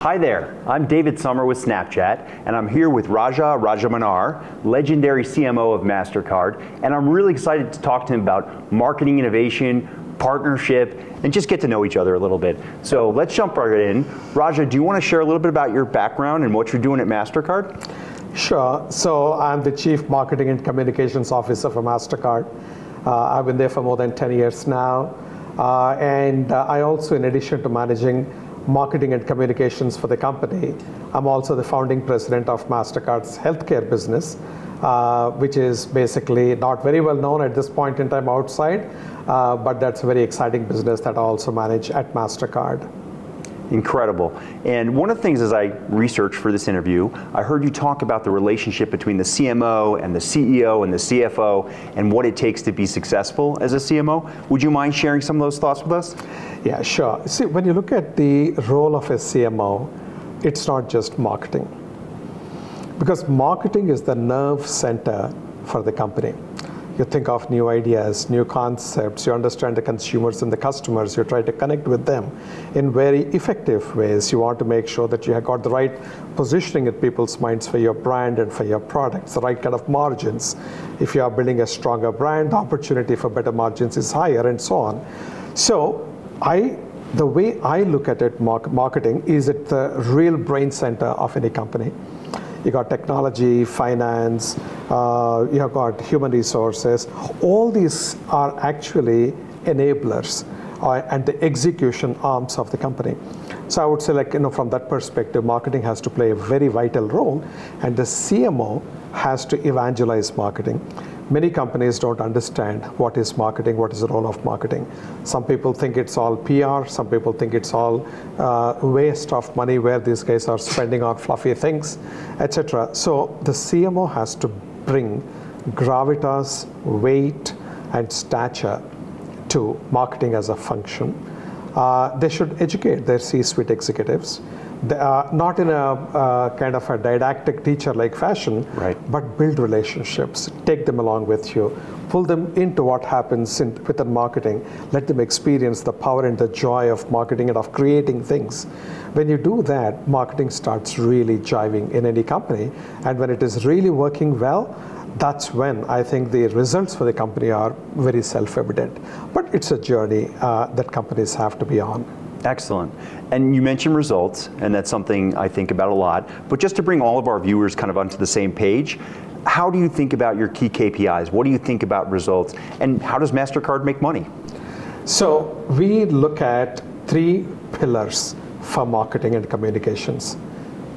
Hi there, I'm David Sommer with Snapchat, and I'm here with Rajamannar, legendary CMO of Mastercard, and I'm really excited to talk to him about marketing innovation, partnership, and just get to know each other a little bit. So let's jump right in. Raja, do you want to share a little bit about your background and what you're doing at Mastercard? Sure. So I'm the Chief Marketing and Communications Officer for Mastercard. I've been there for more than 10 years now. And I also, in addition to managing marketing and communications for the company, I'm also the founding president of Mastercard's healthcare business, which is basically not very well known at this point in time outside, but that's a very exciting business that I also manage at Mastercard. Incredible. And one of the things as I researched for this interview, I heard you talk about the relationship between the CMO and the CEO and the CFO and what it takes to be successful as a CMO. Would you mind sharing some of those thoughts with us? Yeah, sure. See, when you look at the role of a CMO, it's not just marketing. Because marketing is the nerve center for the company. You think of new ideas, new concepts, you understand the consumers and the customers, you try to connect with them in very effective ways. You want to make sure that you have got the right positioning in people's minds for your brand and for your products, the right kind of margins. If you are building a stronger brand, the opportunity for better margins is higher and so on. So the way I look at it, marketing is at the real brain center of any company. You got technology, finance, you have got human resources. All these are actually enablers and the execution arms of the company. So I would say, from that perspective, marketing has to play a very vital role, and the CMO has to evangelize marketing. Many companies don't understand what is marketing, what is the role of marketing. Some people think it's all PR, some people think it's all waste of money where these guys are spending on fluffy things, etc. So the CMO has to bring gravitas, weight, and stature to marketing as a function. They should educate their C-suite executives. Not in a kind of a didactic teacher-like fashion, right, but build relationships, take them along with you, pull them into what happens within marketing, let them experience the power and the joy of marketing and of creating things. When you do that, marketing starts really jiving in any company, and when it is really working well, that's when I think the results for the company are very self-evident. But it's a journey that companies have to be on. Excellent. And you mentioned results, and that's something I think about a lot. But just to bring all of our viewers kind of onto the same page, how do you think about your key KPIs? What do you think about results? And how does Mastercard make money? So we look at 3 pillars for marketing and communications.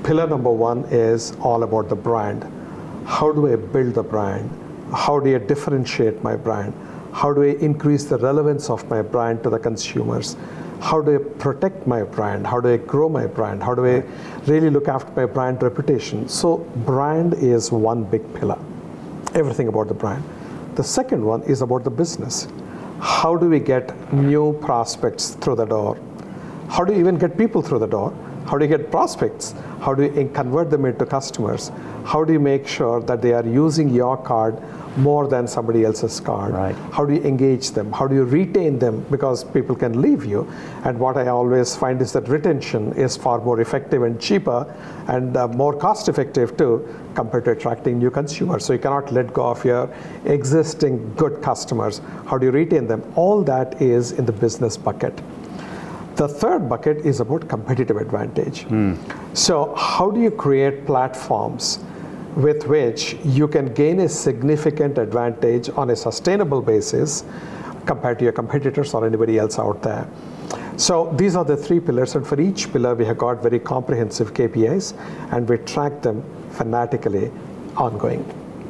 Pillar number 1 is all about the brand. How do I build the brand? How do I differentiate my brand? How do I increase the relevance of my brand to the consumers? How do I protect my brand? How do I grow my brand? How do I really look after my brand reputation? So brand is one big pillar, everything about the brand. The second one is about the business. How do we get new prospects through the door? How do you even get people through the door? How do you get prospects? How do you convert them into customers? How do you make sure that they are using your card more than somebody else's card? Right. How do you engage them? How do you retain them? Because people can leave you. And what I always find is that retention is far more effective and cheaper and more cost effective too, compared to attracting new consumers. So you cannot let go of your existing good customers. How do you retain them? All that is in the business bucket. The third bucket is about competitive advantage. So how do you create platforms with which you can gain a significant advantage on a sustainable basis compared to your competitors or anybody else out there? So these are the 3 pillars, and for each pillar we have got very comprehensive KPIs, and we track them fanatically ongoing.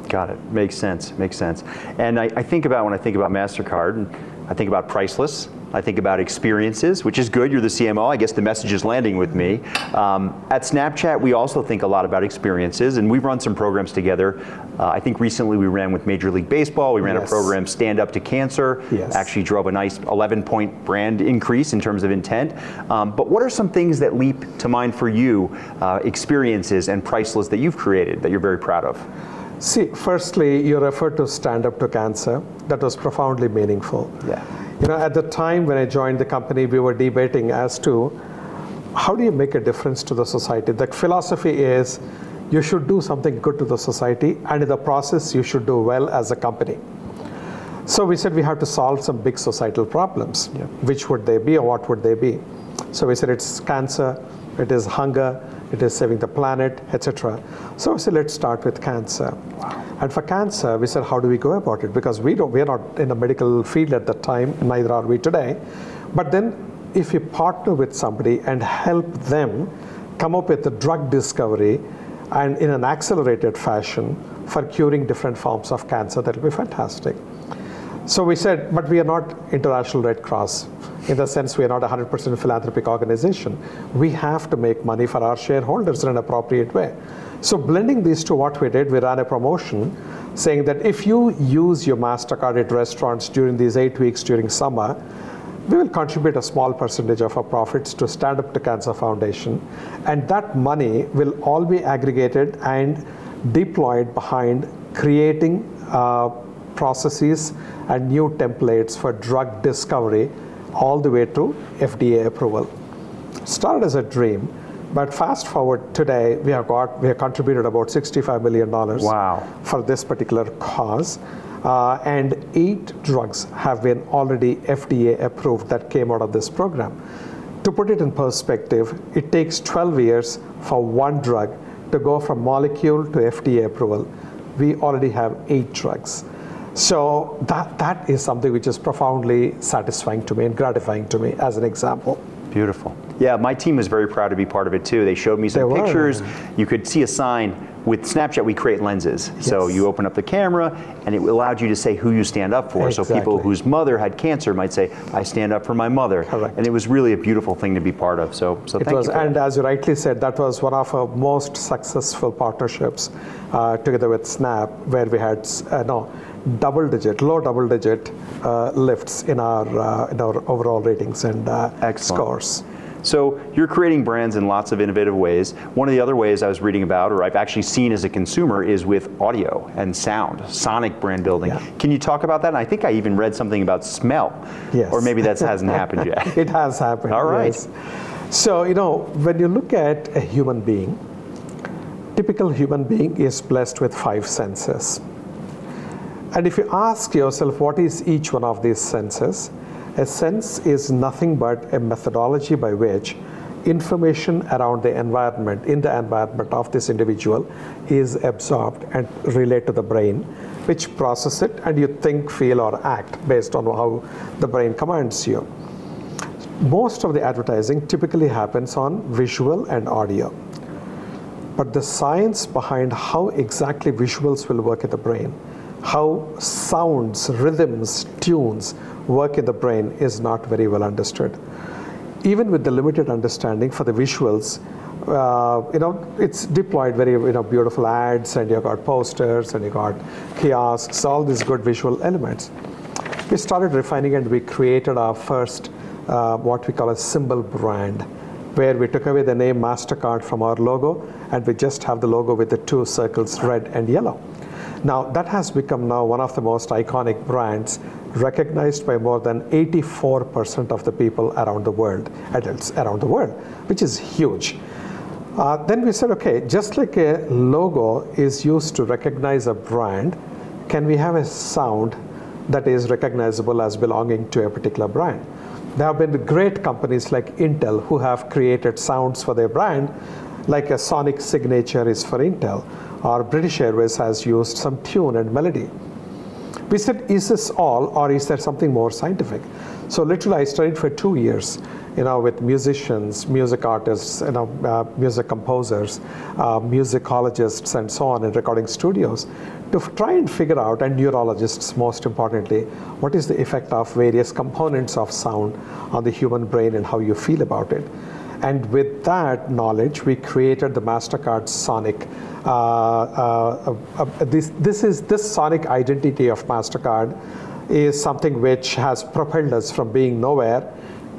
Got it. Makes sense. Makes sense. And I think about, when I think about Mastercard, I think about priceless. I think about experiences, which is good. You're the CMO. I guess the message is landing with me. At Snapchat, we also think a lot about experiences, and we've run some programs together. I think recently we ran with Major League Baseball. We ran a program, Stand Up to Cancer. Actually drove a nice 11-point brand increase in terms of intent. But what are some things that leap to mind for you, experiences and priceless that you've created that you're very proud of? See, firstly, you referred to Stand Up to Cancer. That was profoundly meaningful. Yeah. At the time when I joined the company, we were debating as to how do you make a difference to the society? The philosophy is you should do something good to the society, and in the process, you should do well as a company. So we said we have to solve some big societal problems. Yeah. Which would they be, or what would they be? So we said it's cancer, it is hunger, it is saving the planet, etc. So we said let's start with cancer. Wow. And for cancer, we said how do we go about it? Because we are not in the medical field at that time, neither are we today. But then if you partner with somebody and help them come up with a drug discovery and in an accelerated fashion for curing different forms of cancer, that will be fantastic. So we said, but we are not International Red Cross. In the sense, we are not a 100% philanthropic organization. We have to make money for our shareholders in an appropriate way. So blending these two, what we did, we ran a promotion saying that if you use your Mastercard at restaurants during these 8 weeks during summer, we will contribute a small percentage of our profits to Stand Up to Cancer Foundation. And that money will all be aggregated and deployed behind creating processes and new templates for drug discovery all the way to FDA approval. Started as a dream, but fast forward today, we have contributed about $65 million Wow. for this particular cause. And 8 drugs have been already FDA approved that came out of this program. To put it in perspective, it takes 12 years for one drug to go from molecule to FDA approval. We already have 8 drugs. So that is something which is profoundly satisfying to me and gratifying to me as an example. Beautiful. Yeah, my team was very proud to be part of it too. They showed me some pictures. You could see a sign. With Snapchat, we create lenses. Yes. So you open up the camera, and it allowed you to say who you stand up for. Exactly. So people whose mother had cancer might say, I stand up for my mother. Correct. And it was really a beautiful thing to be part of. So thank you for and that. as you rightly said, that was one of our most successful partnerships together with Snap, where we had low double-digit lifts in our overall ratings and scores. So you're creating brands in lots of innovative ways. One of the other ways I was reading about, or I've actually seen as a consumer, is with audio and sound, sonic brand building. Yeah. Can you talk about that? And I think I even read something about smell. Yes. Or maybe that hasn't happened yet. It has happened. All right. Yes. So, when you look at a human being, typical human being is blessed with 5 senses. And if you ask yourself what is each one of these senses, a sense is nothing but a methodology by which information around the environment, in the environment of this individual, is absorbed and relayed to the brain, which process it, and you think, feel, or act based on how the brain commands you. Most of the advertising typically happens on visual and audio. But the science behind how exactly visuals will work in the brain, how sounds, rhythms, tunes work in the brain is not very well understood. Even with the limited understanding for the visuals, it's deployed very beautiful ads, and you got posters, and you got kiosks, all these good visual elements. We started refining, and we created our first what we call a symbol brand, where we took away the name Mastercard from our logo, and we just have the logo with the 2 circles, red and yellow. Now, that has become now one of the most iconic brands, recognized by more than 84% of the people around the world, adults around the world, which is huge. Then we said, okay, just like a logo is used to recognize a brand, can we have a sound that is recognizable as belonging to a particular brand? There have been great companies like Intel who have created sounds for their brand, like a sonic signature is for Intel, or British Airways has used some tune and melody. We said, is this all, or is there something more scientific? So literally I studied for 2 years, with musicians, music artists, music composers, musicologists, and so on in recording studios, to try and figure out, and neurologists most importantly, what is the effect of various components of sound on the human brain and how you feel about it. And with that knowledge, we created the Mastercard Sonic. This sonic identity of Mastercard is something which has propelled us from being nowhere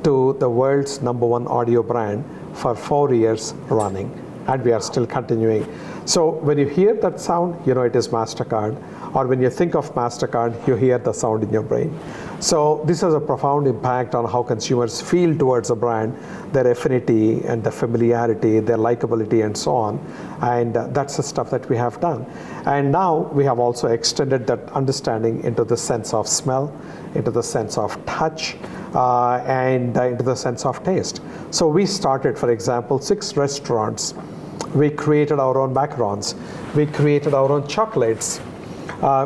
to the world's #1 audio brand for 4 years running, and we are still continuing. So when you hear that sound, it is Mastercard. or when you think of Mastercard, you hear the sound in your brain. So this has a profound impact on how consumers feel towards a brand, their affinity and the familiarity, their likability, and so on. And that's the stuff that we have done. And now we have also extended that understanding into the sense of smell, into the sense of touch, and into the sense of taste. So we started, for example, 6 restaurants. We created our own macarons. We created our own chocolates,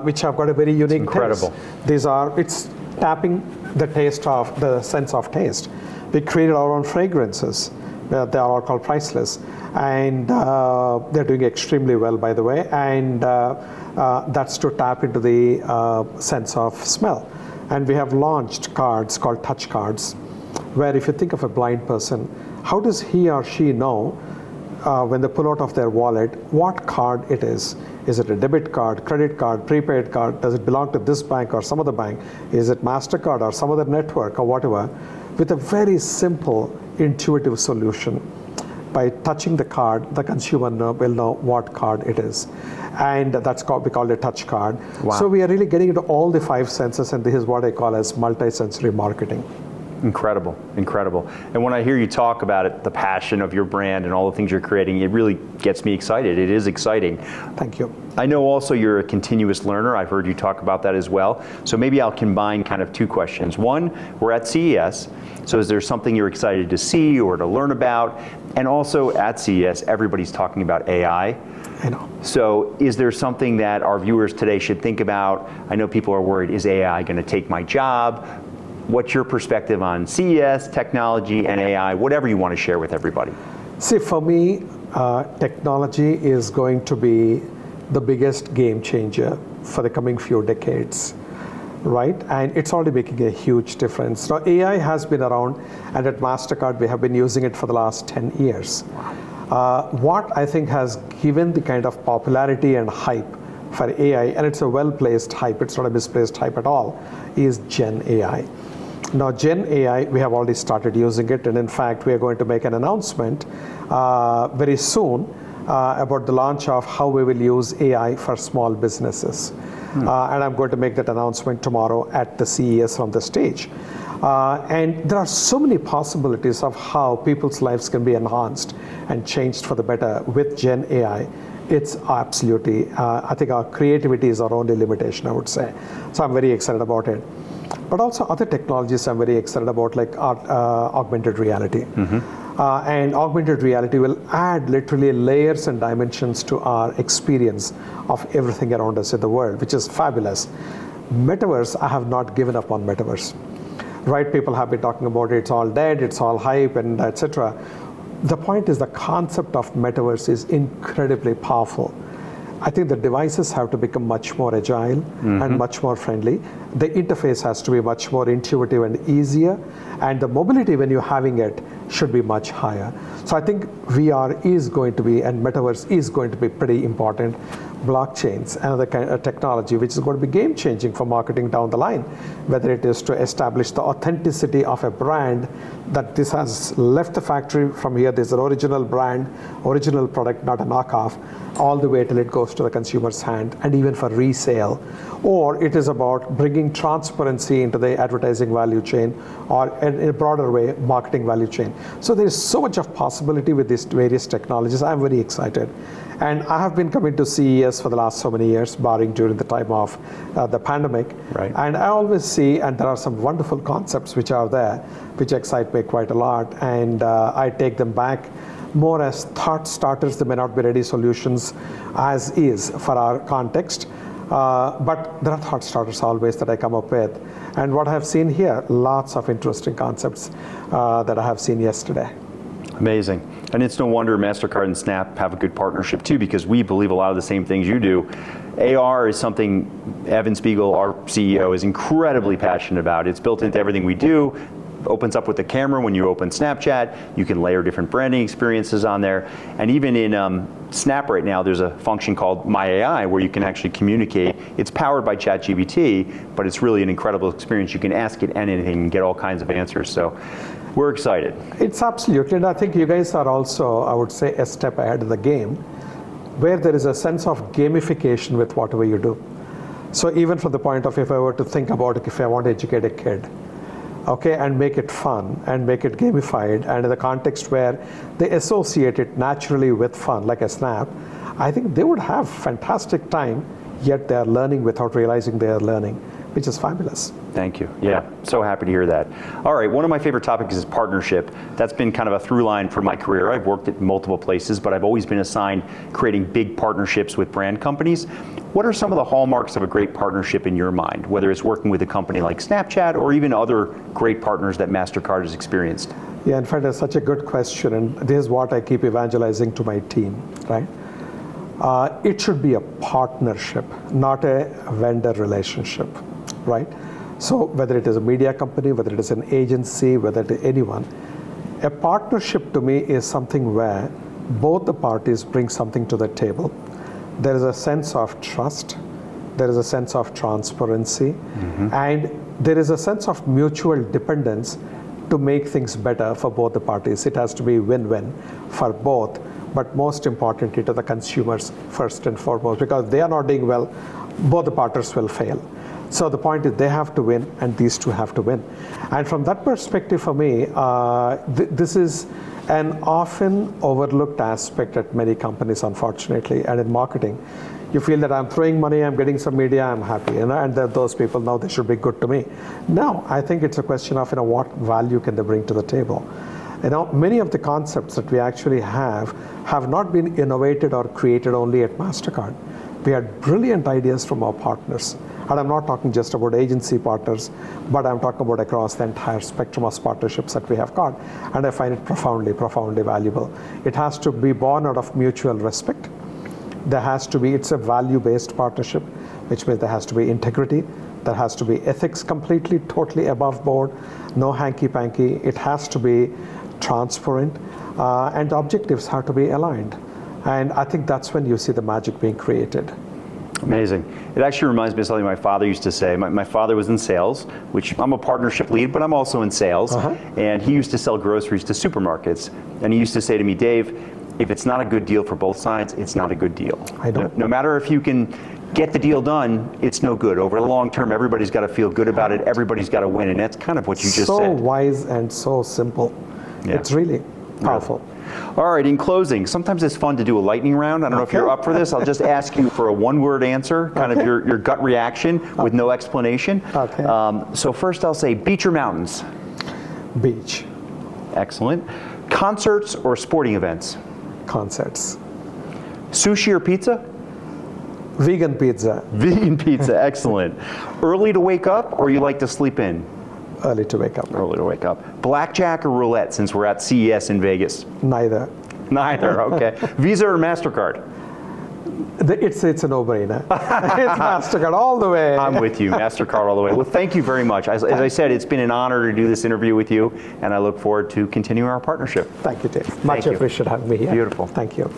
which have got a very unique incredible taste. It's tapping the taste of the sense of taste. We created our own fragrances. They are all called Priceless, and they're doing extremely well, by the way. And that's to tap into the sense of smell. And we have launched cards called touch cards, where if you think of a blind person, how does he or she know when they pull out of their wallet what card it is? Is it a debit card, credit card, prepaid card? Does it belong to this bank or some other bank? Is it Mastercard or some other network or whatever? With a very simple, intuitive solution. By touching the card, the consumer will know what card it is. And we call it a touch card. Wow. So we are really getting into all the 5 senses, and this is what I call as multi-sensory marketing. Incredible, incredible. And when I hear you talk about it, the passion of your brand and all the things you're creating, it really gets me excited. It is exciting. Thank you. I know also you're a continuous learner. I've heard you talk about that as well. So maybe I'll combine kind of 2 questions. One, we're at CES. So is there something you're excited to see or to learn about? And also at CES, everybody's talking about AI. I know. So is there something that our viewers today should think about? I know people are worried, is AI going to take my job? What's your perspective on CES, technology, and AI, whatever you want to share with everybody? See, for me, technology is going to be the biggest game changer for the coming few decades, right? And it's already making a huge difference. Now, AI has been around, and at Mastercard, we have been using it for the last 10 years. What I think has given the kind of popularity and hype for AI, and it's a well-placed hype, it's not a misplaced hype at all, is Gen AI. Now, Gen AI, we have already started using it, and in fact, we are going to make an announcement very soon about the launch of how we will use AI for small businesses. And I'm going to make that announcement tomorrow at the CES on the stage. And there are so many possibilities of how people's lives can be enhanced and changed for the better with Gen AI. It's absolutely, I think our creativity is our only limitation, I would say. So I'm very excited about it. But also other technologies I'm very excited about, like augmented reality. And augmented reality will add literally layers and dimensions to our experience of everything around us in the world, which is fabulous. Metaverse, I have not given up on metaverse. Right, people have been talking about it, it's all dead, it's all hype, and etc. The point is the concept of metaverse is incredibly powerful. I think the devices have to become much more agile and much more friendly. The interface has to be much more intuitive and easier, and the mobility when you're having it should be much higher. So I think VR is going to be, and metaverse is going to be pretty important. Blockchains, another kind of technology which is going to be game changing for marketing down the line, whether it is to establish the authenticity of a brand, that this has left the factory from here, there's an original brand, original product, not a knockoff, all the way till it goes to the consumer's hand, and even for resale. Or it is about bringing transparency into the advertising value chain, or in a broader way, marketing value chain. So there is so much of possibility with these various technologies. I'm very excited. And I have been coming to CES for the last so many years, barring during the time of the pandemic. Right. And I always see, and there are some wonderful concepts which are there, which excite me quite a lot. And I take them back more as thought starters. They may not be ready solutions as is for our context. But there are thought starters always that I come up with. And what I have seen here, lots of interesting concepts that I have seen yesterday. Amazing. And it's no wonder Mastercard and Snap have a good partnership too, because we believe a lot of the same things you do. AR is something Evan Spiegel, our CEO, is incredibly passionate about. It's built into everything we do. Opens up with the camera when you open Snapchat. You can layer different branding experiences on there. And even in Snap right now, there's a function called My AI where you can actually communicate. It's powered by ChatGPT, but it's really an incredible experience. You can ask it anything and get all kinds of answers. So we're excited. It's absolutely, and I think you guys are also, I would say, a step ahead of the game, where there is a sense of gamification with whatever you do. So even from the point of if I were to think about if I want to educate a kid, okay, and make it fun and make it gamified, and in the context where they associate it naturally with fun, like a Snap, I think they would have fantastic time, yet they are learning without realizing they are learning, which is fabulous. Thank you. Yeah, so happy to hear that. All right, one of my favorite topics is partnership. That's been kind of a through line for my career. I've worked at multiple places, but I've always been assigned creating big partnerships with brand companies. What are some of the hallmarks of a great partnership in your mind, whether it's working with a company like Snapchat or even other great partners that Mastercard has experienced? Yeah, in fact, that's such a good question, and this is what I keep evangelizing to my team, right? It should be a partnership, not a vendor relationship, right? So whether it is a media company, whether it is an agency, whether it is anyone, a partnership to me is something where both the parties bring something to the table. There is a sense of trust, there is a sense of transparency, and there is a sense of mutual dependence to make things better for both the parties. It has to be win-win for both, but most importantly to the consumers first and foremost, because they are not doing well, both the partners will fail. So the point is they have to win, and these two have to win. And from that perspective for me, this is an often overlooked aspect at many companies, unfortunately, and in marketing. You feel that I'm throwing money, I'm getting some media, I'm happy, and that those people, now they should be good to me. No, I think it's a question of what value can they bring to the table. Many of the concepts that we actually have not been innovated or created only at Mastercard. We had brilliant ideas from our partners. And I'm not talking just about agency partners, but I'm talking about across the entire spectrum of partnerships that we have got. And I find it profoundly, profoundly valuable. It has to be born out of mutual respect. There has to be, it's a value-based partnership, which means there has to be integrity. There has to be ethics completely, totally above board, no hanky-panky. It has to be transparent, and objectives have to be aligned. And I think that's when you see the magic being created. Amazing. It actually reminds me of something my father used to say. My father was in sales, which I'm a partnership lead, but I'm also in sales. And he used to sell groceries to supermarkets. And he used to say to me, Dave, if it's not a good deal for both sides, it's not a good deal. I know. No matter if you can get the deal done, it's no good. Over the long term, everybody's got to feel good about it. Everybody's got to win. And that's kind of what you just said. So wise and so simple. Yeah. It's really powerful. All right, in closing, sometimes it's fun to do a lightning round. I don't know if you're up for this. I'll just ask you for a one-word answer, kind of your gut reaction with no explanation. So first I'll say beach or mountains? Beach. Excellent. Concerts or sporting events? Concerts. Sushi or pizza? Vegan pizza. Vegan pizza, excellent. Early to wake up or you like to sleep in? Early to wake up. Early to wake up. Blackjack or roulette, since we're at CES in Vegas? Neither. Neither, okay. Visa or MasterCard? It's a no-brainer. It's Mastercard all the way. I'm with you, Mastercard all the way. Well, thank you very much. As I said, it's been an honor to do this interview with you, and I look forward to continuing our partnership. Thank you, Dave. Much appreciated having me here. Beautiful. Thank you.